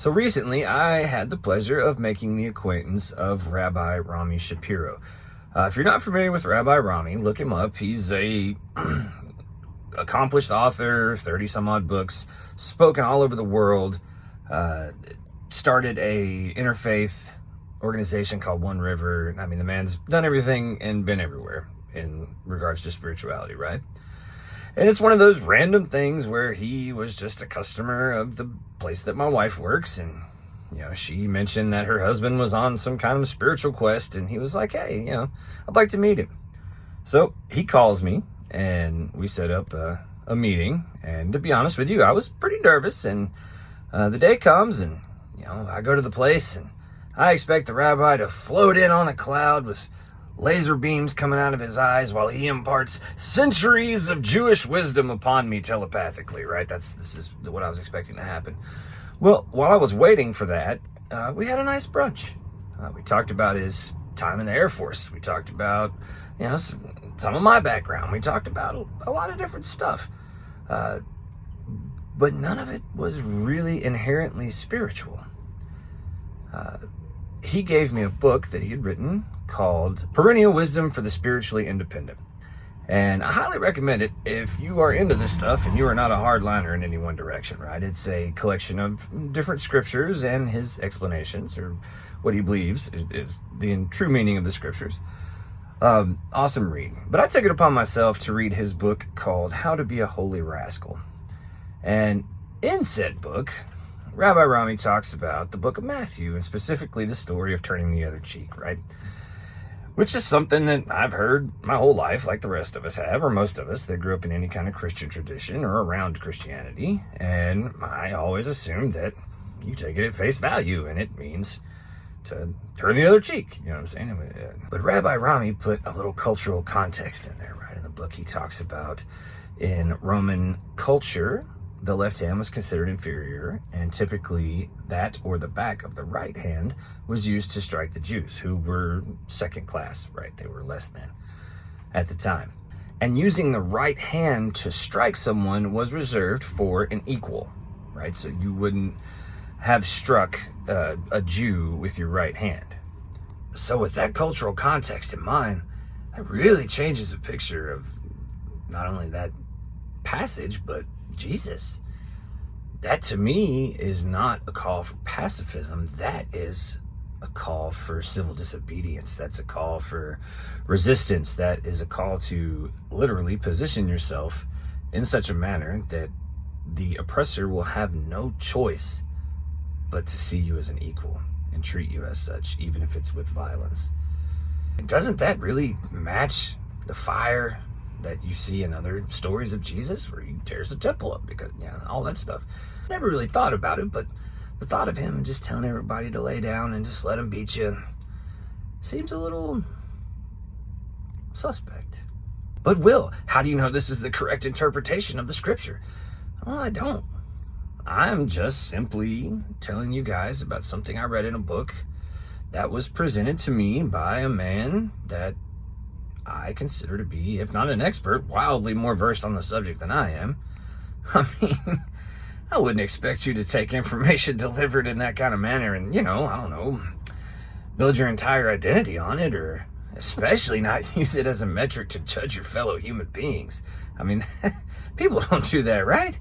So recently, I had the pleasure of making the acquaintance of Rabbi Rami Shapiro. If you're not familiar with Rabbi Rami, look him up. He's a accomplished author, 30 some odd books, spoken all over the world, started a interfaith organization called One River. I mean, the man's done everything and been everywhere in regards to spirituality, right? And it's one of those random things where he was just a customer of the place that my wife works. And, she mentioned that her husband was on some kind of spiritual quest. And he was like, hey, I'd like to meet him. So he calls me and we set up a meeting. And to be honest with you, I was pretty nervous. And the day comes and, I go to the place and I expect the rabbi to float in on a cloud with laser beams coming out of his eyes while he imparts centuries of Jewish wisdom upon me telepathically, right? This is what I was expecting to happen. Well, while I was waiting for that, we had a nice brunch. We talked about his time in the Air Force. We talked about, some of my background. We talked about a lot of different stuff. But none of it was really inherently spiritual. He gave me a book that he had written called Perennial Wisdom for the Spiritually Independent. And I highly recommend it if you are into this stuff and you are not a hardliner in any one direction, right? It's a collection of different scriptures and his explanations, or what he believes is the true meaning of the scriptures. Awesome read. But I took it upon myself to read his book called How to Be a Holy Rascal. And in said book, Rabbi Rami talks about the book of Matthew, and specifically the story of turning the other cheek, right? Which is something that I've heard my whole life, like the rest of us have, or most of us that grew up in any kind of Christian tradition or around Christianity. And I always assumed that you take it at face value, and it means to turn the other cheek. You know what I'm saying? But Rabbi Rami put a little cultural context in there, right? In the book, he talks about in Roman culture, the left hand was considered inferior, and typically that or the back of the right hand was used to strike the Jews, who were second class, right? They were less than at the time. And using the right hand to strike someone was reserved for an equal, right? So you wouldn't have struck a Jew with your right hand. So with that cultural context in mind, that really changes the picture of not only that passage, but Jesus. That to me is not a call for pacifism. That is a call for civil disobedience. That's a call for resistance. That is a call to literally position yourself in such a manner that the oppressor will have no choice but to see you as an equal and treat you as such, even if it's with violence. Doesn't that really match the fire that you see in other stories of Jesus, where he tears the temple up, because all that stuff? Never really thought about it, but the thought of him just telling everybody to lay down and just let him beat you seems a little suspect. But Will, how do you know this is the correct interpretation of the scripture? Well, I don't. I'm just simply telling you guys about something I read in a book that was presented to me by a man that I consider to be, if not an expert, wildly more versed on the subject than I am. I mean, I wouldn't expect you to take information delivered in that kind of manner and, build your entire identity on it, or especially not use it as a metric to judge your fellow human beings. I mean, people don't do that, right?